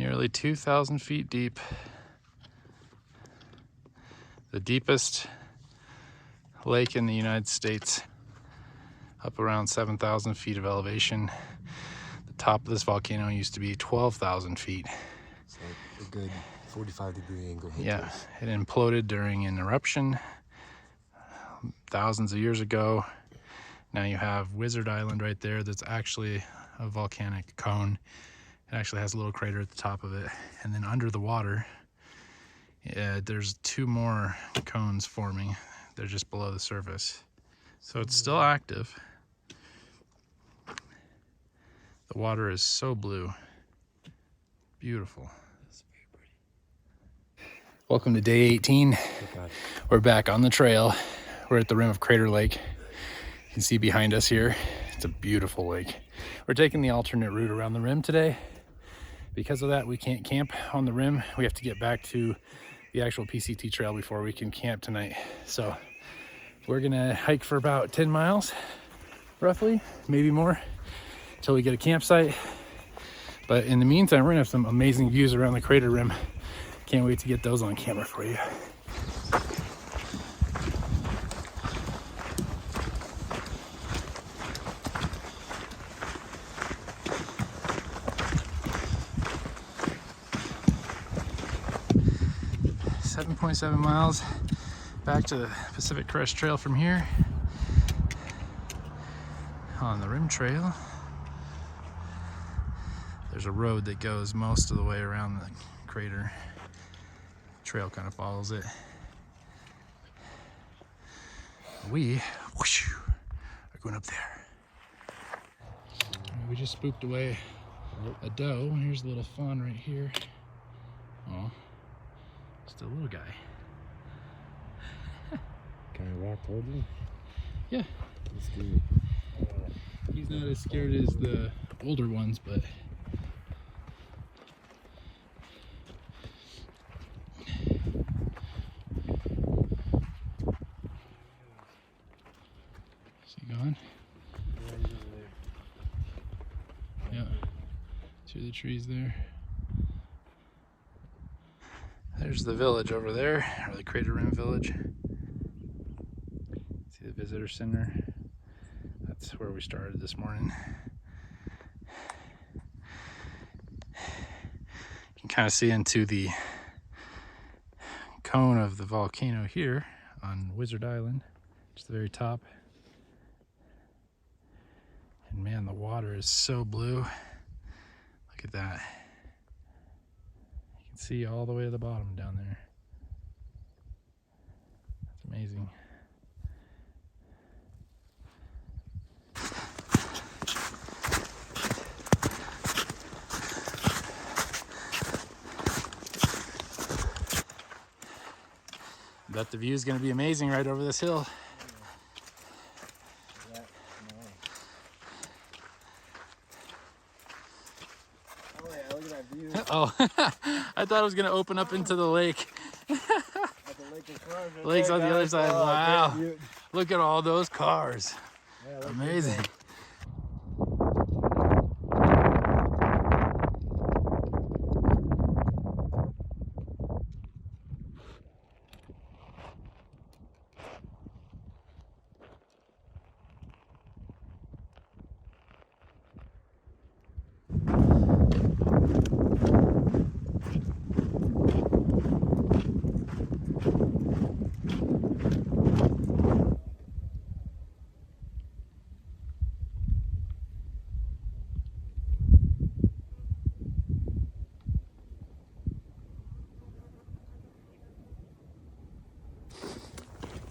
Nearly 2,000 feet deep. The deepest lake in the United States. Up around 7,000 feet of elevation. The top of this volcano used to be 12,000 feet. So a good 45-degree angle. Yeah, it imploded during an eruption thousands of years ago. Now you have Wizard Island right there that's actually a volcanic cone. It actually has a little crater at the top of it. And then under the water, there's two more cones forming. They're just below the surface. So it's still active. The water is so blue. Beautiful. Welcome to day 18. We're back on the trail. We're at the rim of Crater Lake. You can see behind us here, it's a beautiful lake. We're taking the alternate route around the rim today. Because of that, we can't camp on the rim. We have to get back to the actual PCT trail before we can camp tonight. So we're gonna hike for about 10 miles, roughly, maybe more, until we get a campsite. But in the meantime, we're gonna have some amazing views around the crater rim. Can't wait to get those on camera for you. 7.7 miles back to the Pacific Crest Trail from here on the rim trail. There's a road that goes most of the way around the crater. Trail kind of follows it. We whoosh, are going up there. We just spooked away a doe. Here's a little fawn right here. Oh. Just a little guy. Can I walk toward you? Yeah. Let's do it. He's not as scared as the older ones, but is he gone? Yeah. Through the trees there. There's the village over there, or the Crater Rim Village. See the visitor center? That's where we started this morning. You can kind of see into the cone of the volcano here on Wizard Island, just the very top. And man, the water is so blue. Look at that. See all the way to the bottom down there. That's amazing. I bet the view is going to be amazing right over this hill. Oh, I thought it was going to open up into the lake. The lake's on the other side. Wow. Look at all those cars. Amazing.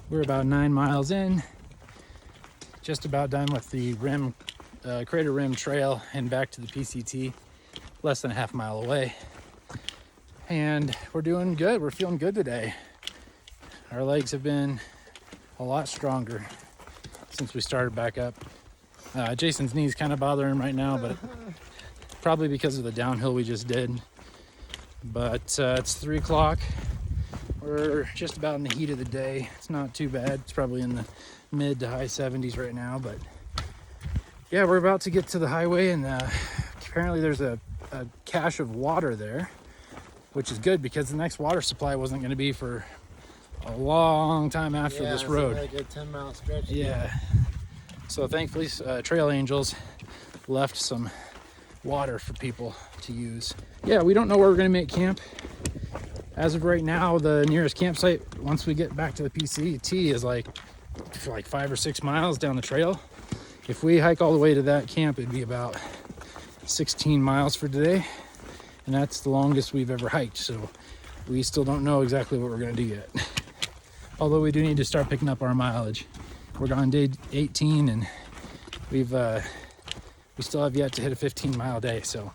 We're about 9 miles in, just about done with the rim, Crater Rim Trail and back to the PCT, less than a half mile away. And we're doing good, we're feeling good today. Our legs have been a lot stronger since we started back up. Jason's knee's kind of bothering him right now, but probably because of the downhill we just did. But it's 3 o'clock. We're just about in the heat of the day. It's not too bad. It's probably in the mid to high 70s right now, but yeah, we're about to get to the highway, and apparently there's a a cache of water there, which is good because the next water supply wasn't going to be for a long time after this road. Like a 10-mile stretch. Yeah. So thankfully, Trail Angels left some water for people to use. Yeah, we don't know where we're going to make camp. As of right now, the nearest campsite, once we get back to the PCT, is like 5 or 6 miles down the trail. If we hike all the way to that camp, it'd be about 16 miles for today. And that's the longest we've ever hiked. So we still don't know exactly what we're going to do yet. Although we do need to start picking up our mileage. We're on day 18 and we still have yet to hit a 15-mile day. So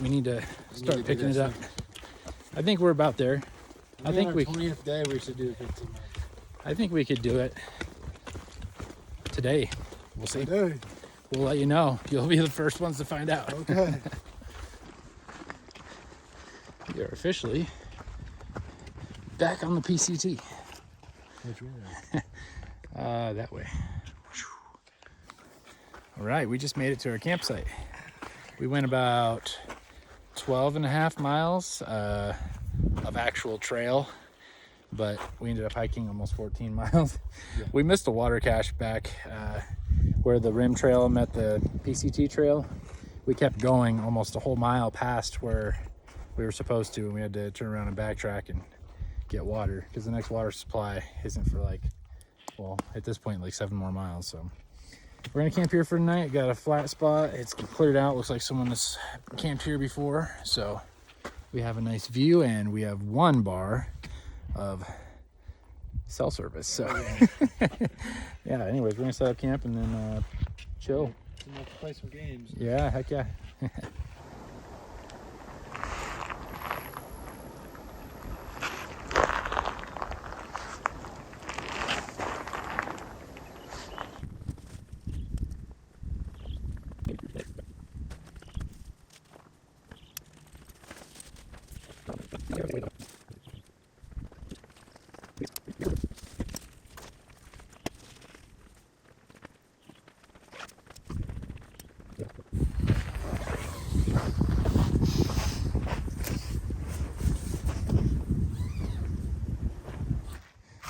we need to start picking it up. I think we're about there. I think we 20th day we should do 15 miles. I think we could do it today. We'll see. Today. We'll let you know. You'll be the first ones to find out. Okay. We are officially back on the PCT. Which way? That way. All right, we just made it to our campsite. We went about 12 and a half miles of actual trail, but we ended up hiking almost 14 miles. Yeah. We missed a water cache back where the rim trail met the PCT trail. We kept going almost a whole mile past where we were supposed to, and we had to turn around and backtrack and get water because the next water supply isn't for at this point, 7 more miles. So we're gonna camp here for tonight. Got a flat spot. It's cleared out. Looks like someone has camped here before. So we have a nice view and we have 1 bar of cell service. So yeah, anyways, we're gonna set up camp and then chill. Enough to play some games. Yeah, heck yeah.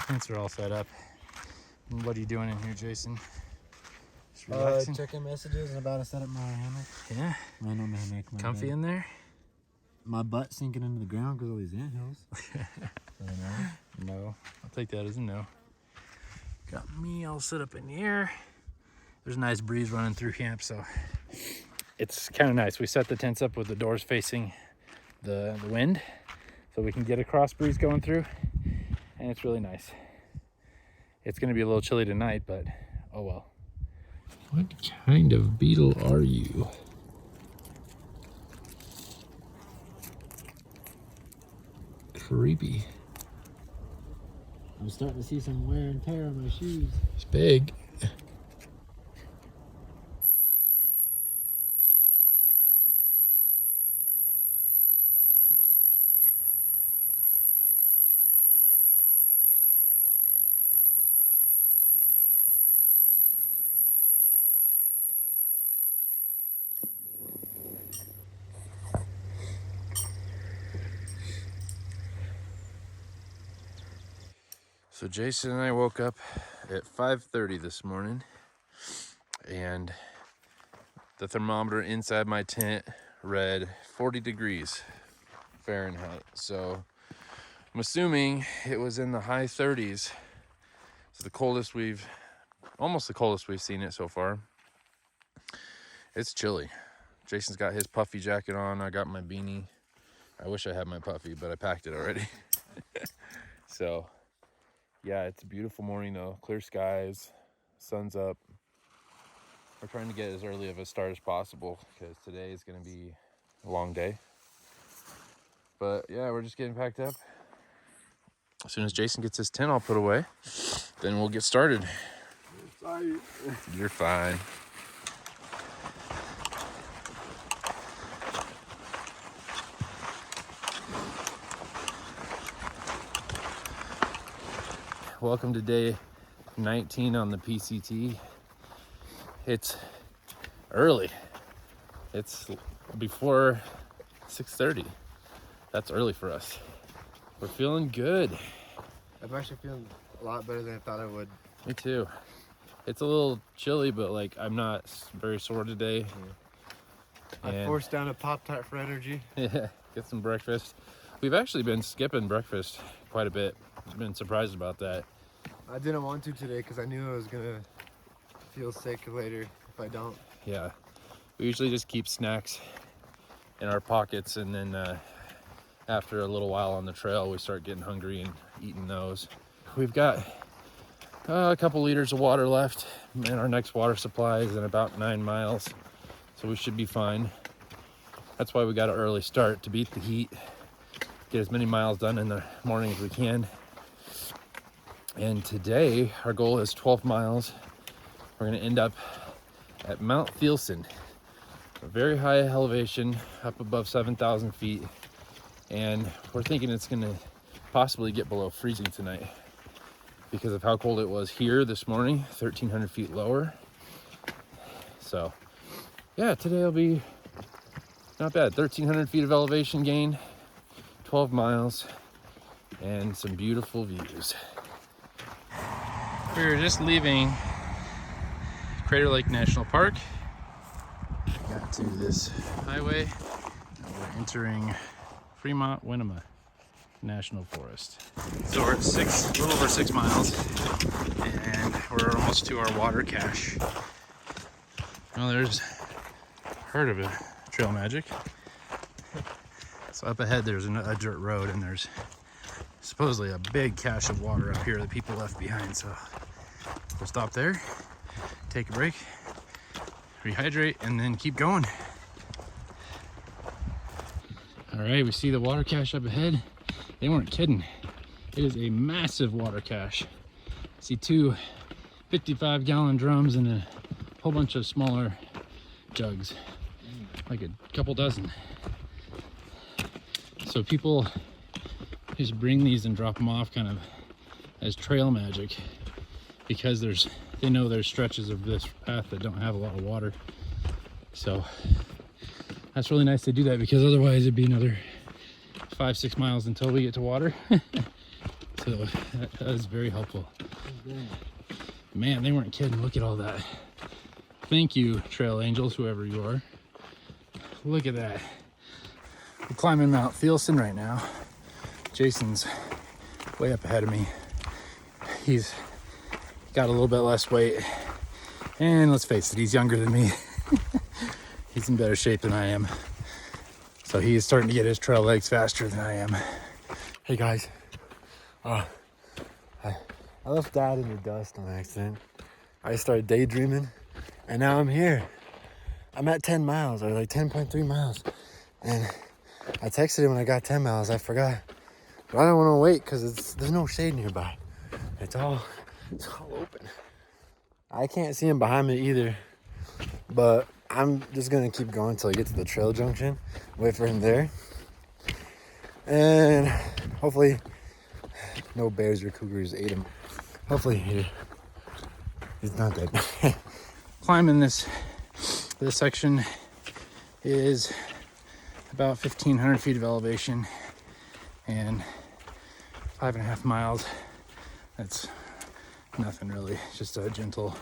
Tents are all set up. What are you doing in here, Jason? Just relaxing? Checking messages and about to set up my hammock. Yeah. Laying on the hammock. Comfy in there? My butt sinking into the ground because of all these anthills. No. I'll take that as a no. Got me all set up in here. There's a nice breeze running through camp, so it's kind of nice. We set the tents up with the doors facing the wind so we can get a cross breeze going through, and it's really nice. It's going to be a little chilly tonight, but oh well. What kind of beetle are you? Creepy. I'm starting to see some wear and tear on my shoes. It's big. So Jason and I woke up at 5:30 this morning, and the thermometer inside my tent read 40 degrees Fahrenheit. So I'm assuming it was in the high 30s. It's almost the coldest we've seen it so far. It's chilly. Jason's got his puffy jacket on. I got my beanie. I wish I had my puffy, but I packed it already. So yeah, it's a beautiful morning though. Clear skies, sun's up. We're trying to get as early of a start as possible because today is going to be a long day. But yeah, we're just getting packed up. As soon as Jason gets his tent all put away, then we'll get started. You're fine. Welcome to day 19 on the PCT. It's early. It's before 6:30. That's early for us. We're feeling good. I'm actually feeling a lot better than I thought I would. Me too. It's a little chilly, but like I'm not very sore today. I And- forced down a Pop-Tart for energy. Yeah, get some breakfast. We've actually been skipping breakfast quite a bit. I've been surprised about that. I didn't want to today because I knew I was gonna feel sick later if I don't. Yeah, we usually just keep snacks in our pockets, and then after a little while on the trail, we start getting hungry and eating those. We've got a couple liters of water left, and our next water supply is in about 9 miles, so we should be fine. That's why we got an early start, to beat the heat, get as many miles done in the morning as we can. And today our goal is 12 miles. We're going to end up at Mount Thielsen, a very high elevation, up above 7,000 feet, and we're thinking it's going to possibly get below freezing tonight because of how cold it was here this morning, 1,300 feet lower. So yeah, today will be not bad. 1,300 feet of elevation gain, 12 miles, and some beautiful views. We were just leaving Crater Lake National Park. Got to this highway. And we're entering Fremont Winema National Forest. So we're at a little over 6 miles, and we're almost to our water cache. Well, there's heard of it, Trail Magic. So up ahead there's a dirt road, and there's supposedly a big cache of water up here that people left behind. So we'll stop there, take a break, rehydrate, and then keep going. All right, we see the water cache up ahead. They weren't kidding. It is a massive water cache. I see 2 55-gallon drums and a whole bunch of smaller jugs, like a couple dozen. So people just bring these and drop them off kind of as trail magic, because they know there's stretches of this path that don't have a lot of water. So that's really nice to do that, because otherwise it'd be another 5-6 miles until we get to water. So that is very helpful. Man, they weren't kidding. Look at all that. Thank you, trail angels, whoever you are. Look at that. We're climbing Mount Thielsen right now. Jason's way up ahead of me. He's got a little bit less weight, and let's face it, he's younger than me. He's in better shape than I am, so he's starting to get his trail legs faster than I am. Hey guys, I left Dad in the dust on accident. I started daydreaming, and now I'm here. I'm at 10 miles, or like 10.3 miles, and I texted him when I got 10 miles. I forgot, but I don't want to wait because there's no shade nearby. It's all open. I can't see him behind me either, but I'm just gonna keep going until I get to the trail junction. Wait for him there, and hopefully no bears or cougars ate him. Hopefully he's not dead. Climbing this section is about 1,500 feet of elevation and 5.5 miles. That's nothing really, just a gentle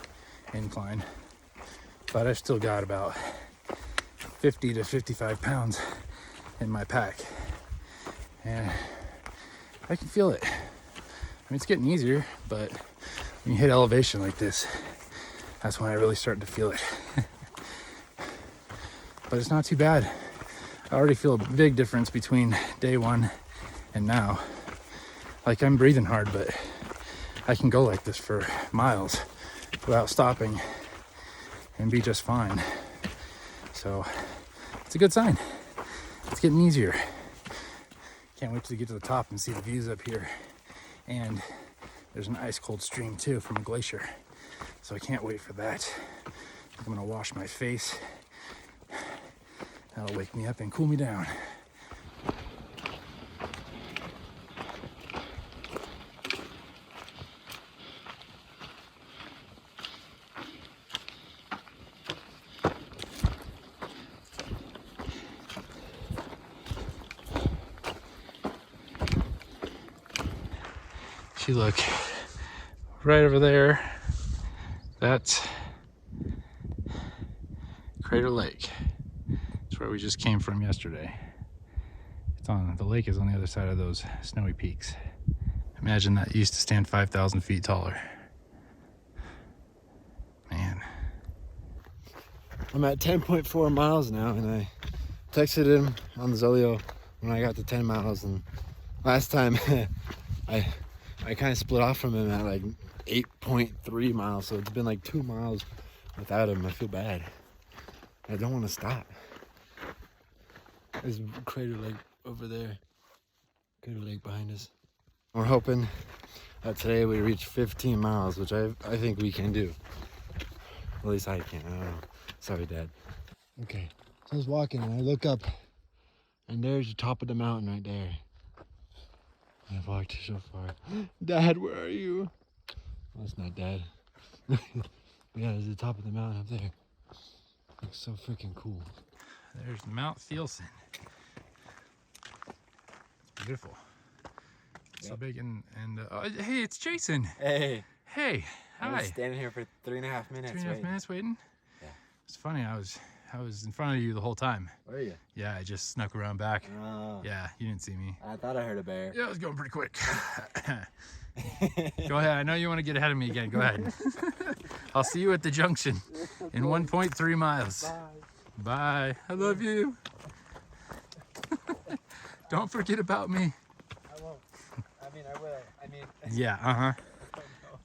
incline. But I've still got about 50 to 55 pounds in my pack, and I can feel it. I mean, it's getting easier, but when you hit elevation like this, that's when I really start to feel it. But it's not too bad. I already feel a big difference between day one and now. Like, I'm breathing hard, but I can go like this for miles without stopping and be just fine. So it's a good sign. It's getting easier. Can't wait to get to the top and see the views up here. And there's an ice cold stream too from a glacier. So I can't wait for that. I'm gonna wash my face. That'll wake me up and cool me down. you look right over there, that's Crater Lake. It's where we just came from yesterday. The lake is on the other side of those snowy peaks. Imagine that used to stand 5,000 feet taller. Man. I'm at 10.4 miles now, and I texted him on the Zoleo when I got to 10 miles, and last time I kind of split off from him at like 8.3 miles, so it's been like 2 miles without him. I feel bad. I don't want to stop. There's Crater Lake over there. Crater Lake behind us. We're hoping that today we reach 15 miles, which I think we can do. At least I can. I don't know. Sorry, Dad. Okay, so I was walking and I look up, and there's the top of the mountain right there. I've walked so far. Dad, where are you? Well, it's not Dad. But yeah, there's the top of the mountain up there. Looks so freaking cool. There's Mount Thielsen. It's beautiful. So big and hey, it's Jason. Hey. Hey, I hi. was standing here for 3.5 minutes. 3.5 minutes waiting? Yeah. It's funny, I was in front of you the whole time. Where are you? Yeah, I just snuck around back. Oh. Yeah, you didn't see me. I thought I heard a bear. Yeah, I was going pretty quick. Go ahead. I know you want to get ahead of me again. Go ahead. I'll see you at the junction in 1.3 miles. Bye. I love you. Don't forget about me. I won't. I mean, I will. I mean. Yeah, uh-huh.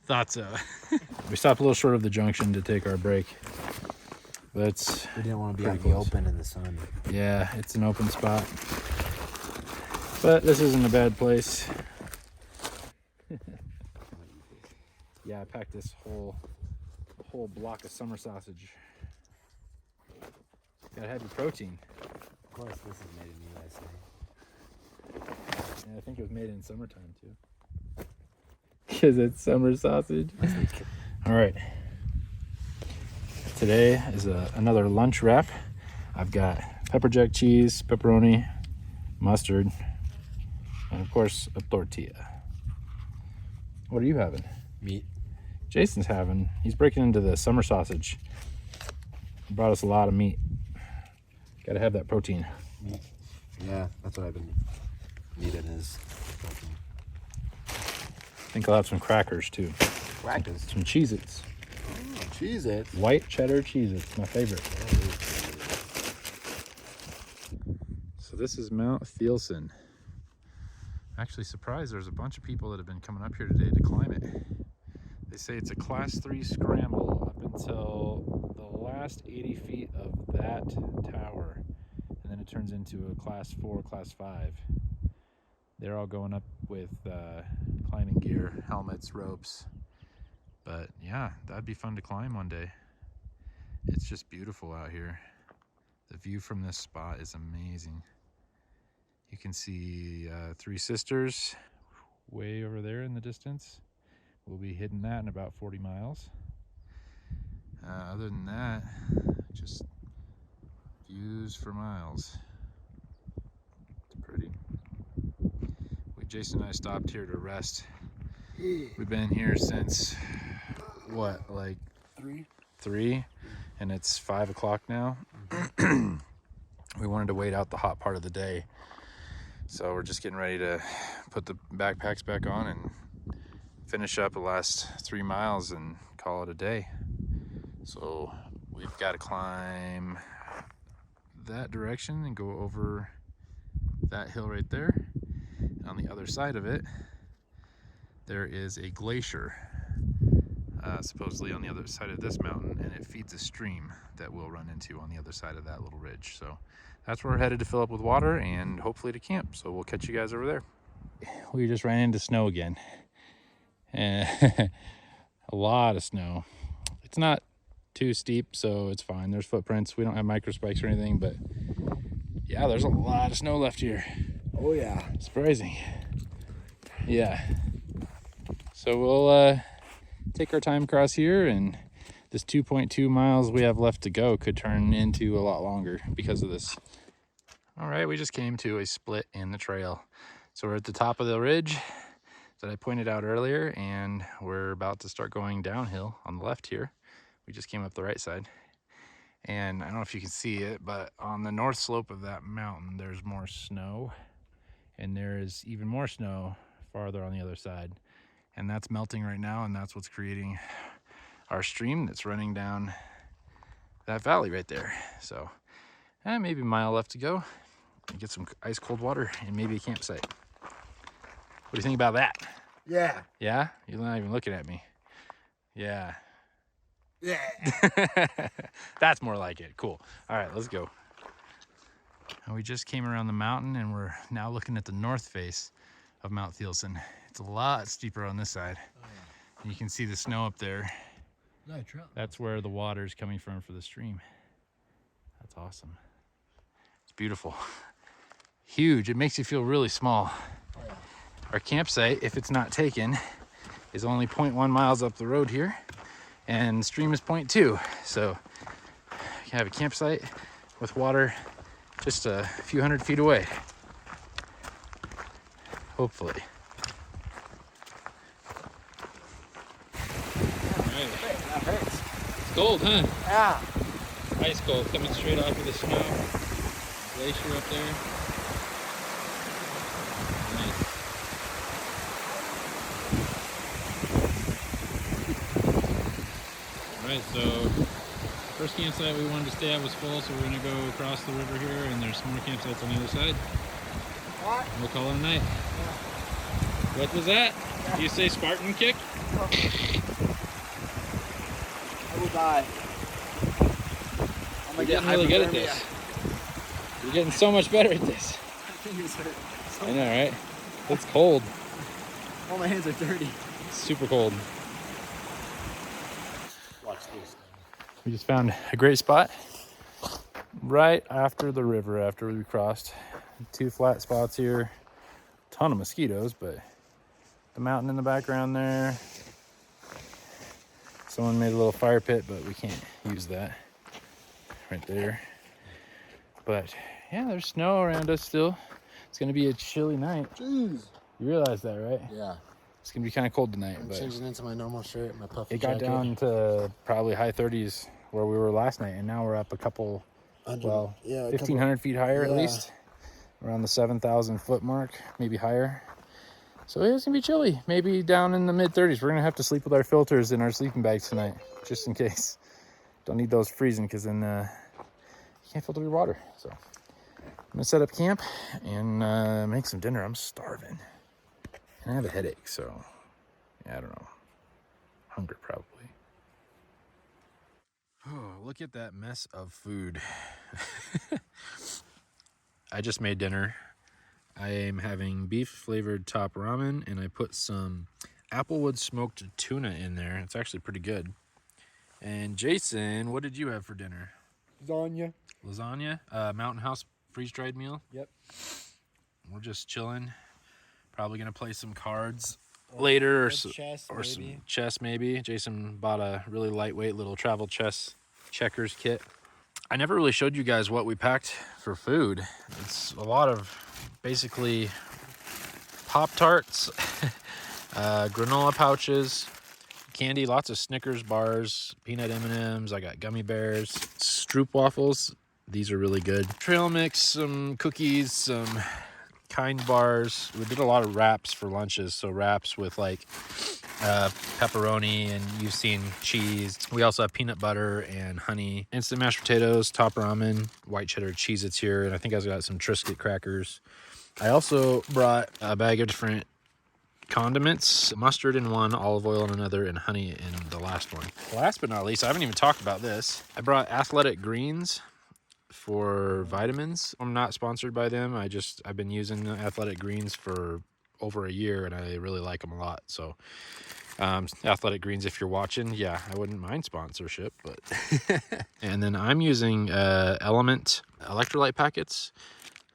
Thought so. We stopped a little short of the junction to take our break. But We didn't want to be out in Pretty the close. open in the sun. yeah, it's an open spot. But this isn't a bad place. Yeah, I packed this whole block of summer sausage. Gotta have your protein. Of course, this is made in the USA. Yeah, I think it was made in summertime too. Because it's summer sausage. All right. Today is another lunch wrap. I've got pepper jack cheese, pepperoni, mustard, and of course a tortilla. What are you having? Meat. Jason's having. He's breaking into the summer sausage. He brought us a lot of meat. Gotta have that protein. Yeah, that's what I've been needing is protein. I think I'll have some crackers too. Crackers. Some Cheez-Its. Cheez-It. White cheddar Cheez-Its, my favorite. So this is Mount Thielsen. I'm actually surprised there's a bunch of people that have been coming up here today to climb it. They say it's a class 3 scramble up until the last 80 feet of that tower, and then it turns into a class 4, class 5. They're all going up with climbing gear, helmets, ropes. But yeah, that'd be fun to climb one day. It's just beautiful out here. The view from this spot is amazing. You can see Three Sisters way over there in the distance. We'll be hitting that in about 40 miles. Other than that, just views for miles. It's pretty. Jason and I stopped here to rest. We've been here since what, like 3, and it's 5 o'clock now. We wanted to wait out the hot part of the day, so we're just getting ready to put the backpacks back on and finish up the last 3 miles and call it a day. So we've got to climb that direction and go over that hill right there. And on the other side of it, there is a glacier, supposedly on the other side of this mountain, and it feeds a stream that we'll run into on the other side of that little ridge. So that's where we're headed to fill up with water and hopefully to camp. So we'll catch you guys over there. We just ran into snow again. A lot of snow. It's not too steep, so it's fine. There's footprints. We don't have micro spikes or anything, but yeah, there's a lot of snow left here. Oh yeah. Surprising. Yeah. So we'll take our time across here, and this 2.2 miles we have left to go could turn into a lot longer because of this. All right, we just came to a split in the trail. So we're at the top of the ridge. that I pointed out earlier, and we're about to start going downhill on the left here. We just came up the right side. And I don't know if you can see it, but on the north slope of that mountain, there's more snow. And there is even more snow farther on the other side. And that's melting right now, and that's what's creating our stream that's running down that valley right there. So maybe a mile left to go. Get some ice cold water and maybe a campsite. What do you think about that? Yeah. Yeah? You're not even looking at me. Yeah. Yeah. That's more like it. Cool. All right, let's go. And we just came around the mountain, and we're now looking at the north face of Mount Thielsen. It's a lot steeper on this side. Oh, yeah. And you can see the snow up there. No, trout. That's where the water is coming from for the stream. That's awesome. It's beautiful. Huge. It makes you feel really small. Oh, yeah. Our campsite, if it's not taken, is only 0.1 miles up the road here, and the stream is 0.2. So you can have a campsite with water just a few hundred feet away. Hopefully. Alright. That hurts. It's cold, huh? Yeah. Ice cold, coming straight off of the snow. Glacier up there. Nice. Alright, so first campsite we wanted to stay at was full, so we're gonna go across the river here, and there's some more campsites on the other side. What? We'll call it a night. What was that? Did you say Spartan kick? I will die. I'm You're getting really good at this. You're getting so much better at this. My fingers hurt. I know, right? It's cold. All my hands are dirty. It's super cold. Watch this. We just found a great spot right after the river, after we crossed. 2 flat spots here. Ton of mosquitoes, but the mountain in the background there. Someone made a little fire pit, but we can't use that right there. But yeah, there's snow around us still. It's gonna be a chilly night. Jeez. You realize that, right? Yeah. It's gonna be kind of cold tonight, I'm but changing into my normal shirt, my puffy it got jacket. down to probably high 30s where we were last night, and now we're up a couple, well, yeah, 1,500 feet higher at Yeah. least, around the 7,000 foot mark, maybe higher. So yeah, it's gonna be chilly, maybe down in the mid 30s. We're gonna have to sleep with our filters in our sleeping bags tonight, just in case. Don't need those freezing, because then you can't filter your water. So I'm gonna set up camp and make some dinner. I'm starving, and I have a headache, so yeah, I don't know. Hunger probably. Oh, look at that mess of food. I just made dinner. I am having beef flavored top ramen, and I put some Applewood smoked tuna in there. It's actually pretty good. And Jason, what did you have for dinner? Lasagna. Lasagna? Mountain House freeze-dried meal? Yep. We're just chilling. Probably gonna play some cards later, or some chess maybe. Jason bought a really lightweight little travel chess checkers kit. I never really showed you guys what we packed for food. It's a lot of basically Pop-Tarts, granola pouches, candy, lots of Snickers bars, peanut M&Ms. I got gummy bears, Stroop waffles. These are really good. Trail mix, some cookies, some Kind bars. We did a lot of wraps for lunches. So wraps with like pepperoni, and you've seen cheese. We also have peanut butter and honey, instant mashed potatoes, top ramen, white cheddar Cheez-Its here, and I think I got some Triscuit crackers. I also brought a bag of different condiments, mustard in one, olive oil in another, and honey in the last one. Last but not least, I haven't even talked about this. I brought Athletic Greens for vitamins. I'm not sponsored by them. I've been using Athletic Greens for over a year, and I really like them a lot. So Athletic Greens, if you're watching, yeah, I wouldn't mind sponsorship, but and then I'm using Element electrolyte packets,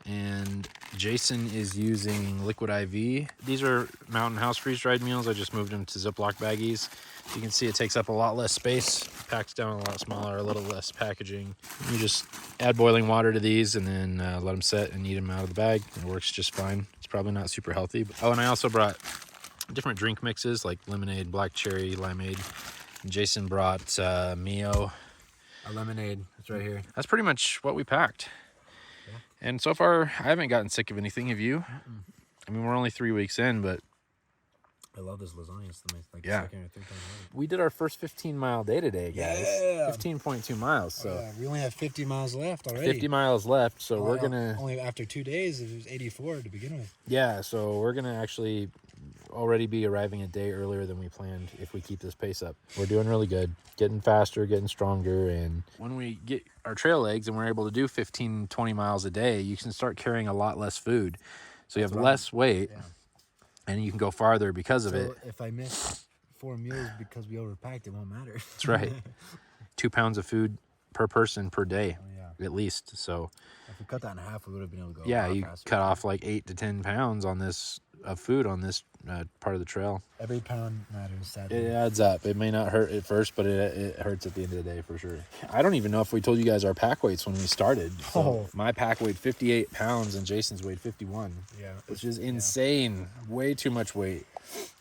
and Jason is using Liquid IV. These are Mountain House freeze-dried meals. I just moved them to Ziploc baggies. You can see it takes up a lot less space, packs down a lot smaller, a little less packaging. You just add boiling water to these and then let them set and eat them out of the bag. It works just fine. It's probably not super healthy. Oh, and I also brought different drink mixes like lemonade, black cherry, limeade. Jason brought Mio. A lemonade. It's right here. That's pretty much what we packed. Yeah. And so far, I haven't gotten sick of anything. Have you? I mean, we're only 3 weeks in, but I love this lasagna. It's like Yeah. the second or third time I had it. we did our first 15-mile day today, guys. Yeah. 15.2 miles. So Yeah, we only have 50 miles left already. 50 miles left. So we're Well, gonna only after 2 days it was 84 to begin with. Yeah, so we're gonna actually already be arriving a day earlier than we planned if we keep this pace up. We're doing really good, getting faster, getting stronger, and when we get our trail legs and we're able to do 15, 20 miles a day, you can start carrying a lot less food. So you have less weight, Yeah. and you can go farther because of it. So if I miss 4 meals because we overpacked, it won't matter. That's right. 2 pounds of food per person per day, Yeah. at least. So If we cut that in half, we would have been able to go. yeah, a lot you faster. cut off like 8 to 10 pounds on this of food on this part of the trail. Every pound matters, sadly. It adds up. It may not hurt at first, but it hurts at the end of the day for sure. I don't even know if we told you guys our pack weights when we started. So Oh. my pack weighed 58 pounds and Jason's weighed 51, Yeah. which is insane. Way too much weight.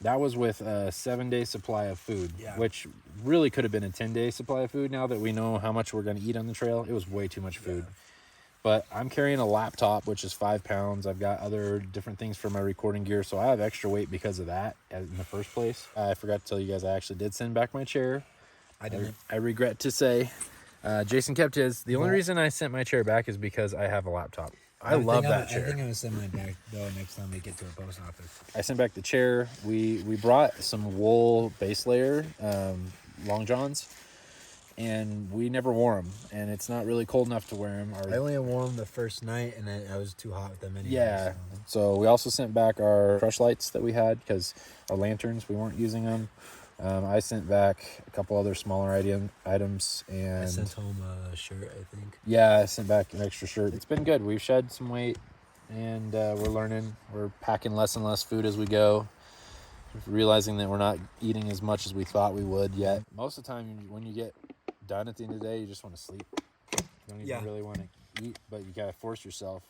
That was with a 7-day supply of food, Yeah. which really could have been a 10-day supply of food. Now that we know how much we're going to eat on the trail, it was way too much food. But I'm carrying a laptop, which is 5 pounds. I've got other different things for my recording gear, so I have extra weight because of that in the first place. I forgot to tell you guys I actually did send back my chair. I didn't. I regret to say. Jason kept his. The only Well- reason I sent my chair back is because I have a laptop. I think love I that chair. think I'm going to send mine back, though, next time we get to a post office. I sent back the chair. We brought some wool base layer long johns, and we never wore them. And it's not really cold enough to wear them. I only wore them the first night, and I was too hot with them anyway. Yeah. so- So we also sent back our crush lights that we had because our lanterns, we weren't using them. I sent back a couple other smaller items, and I sent home a shirt, I think. yeah, I sent back an extra shirt. It's been good. We've shed some weight, and we're learning. We're packing less and less food as we go, realizing that we're not eating as much as we thought we would yet. Most of the time, when you get done at the end of the day, you just want to sleep. You don't even Yeah. really want to eat, but you gotta force yourself.